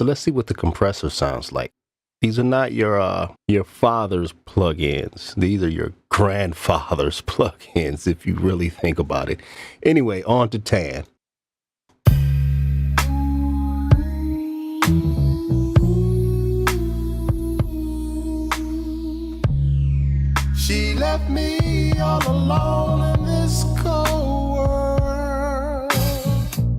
so let's see what the compressor sounds like. These are not your father's plugins. These are your grandfather's plugins, if you really think about it. Anyway, on to Tan. She left me all alone in this cold world.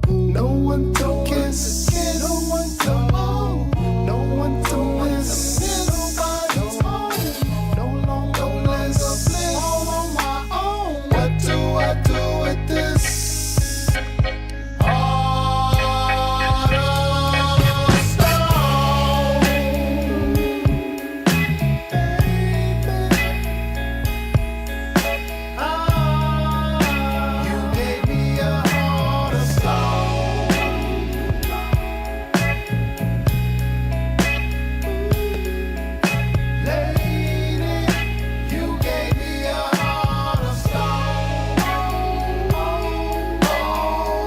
No one to kiss, no one to hold, no one to miss. Nobody's home, no longer bliss. All on my own. What do I do with this? Heart of stone, you gave me a heart of stone. Lady, you gave me a heart of stone.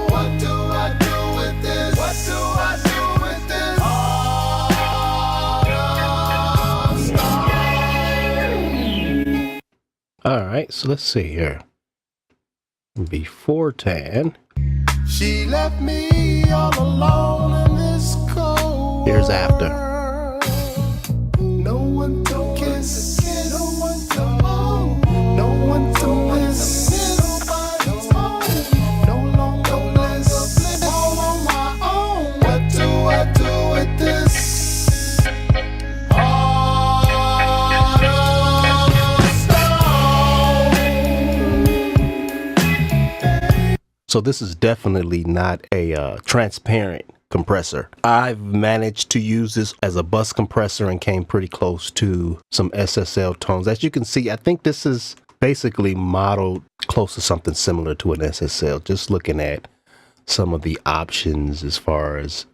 What do I do with this? What do I do with this? Heart of stone. All right, so let's see here. Before Tan, She left me all alone in this cold here's after. world. No one to kiss, no one to hold, no one to miss. Nobody's home, no longer bliss. All on my own. What do I do with this? Heart of stone. So this is definitely not a transparent compressor. I've managed to use this as a bus compressor and came pretty close to some SSL tones. As you can see, I think this is basically modeled close to something similar to an SSL. Just looking at some of the options as far as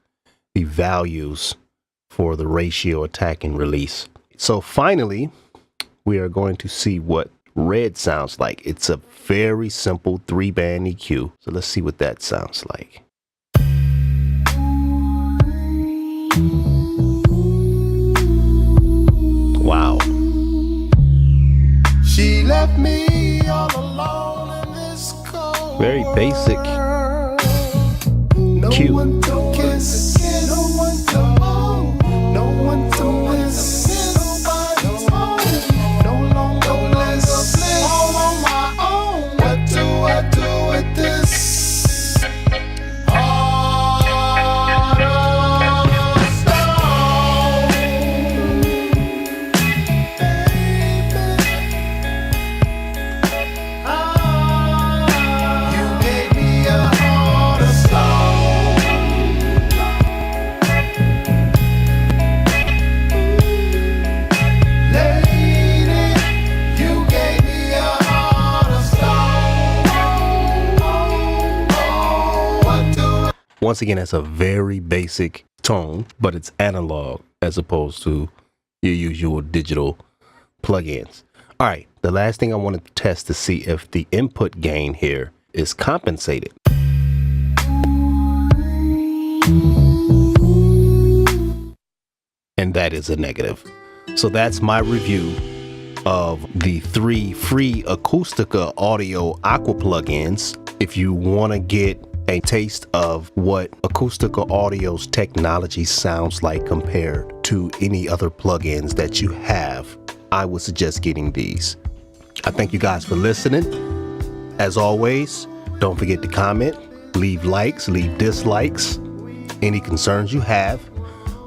the values for the ratio, attack, and release. So finally, we are going to see what red sounds like. It's a very simple 3-band EQ. So let's see what that sounds like. Wow. She left me all alone in this cold Very basic world. No Q. one to kiss, no one to hold, no one to miss. Nobody's home, no longer bliss. All on my own. What do I do with this? Heart of stone. You gave me a heart of stone. Lady, you gave me a heart of stone. What do I Once again, it's a very basic tone, but it's analog as opposed to your usual digital plugins. All right, the last thing I wanted to test to see if the input gain here is compensated. And that is a negative. So that's my review of the 3 free Acustica audio Aqua plugins. If you want to get a taste of what Acustica Audio's technology sounds like compared to any other plugins that you have, I would suggest getting these. I thank you guys for listening. As always, don't forget to comment, leave likes, leave dislikes, any concerns you have.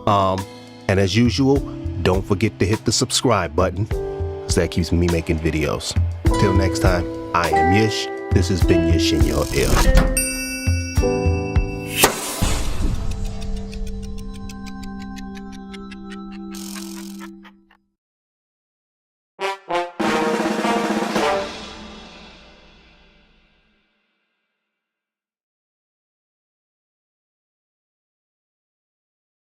And as usual, don't forget to hit the subscribe button, because that keeps me making videos. Till next time, I am Yish. This has been Yish in your ear.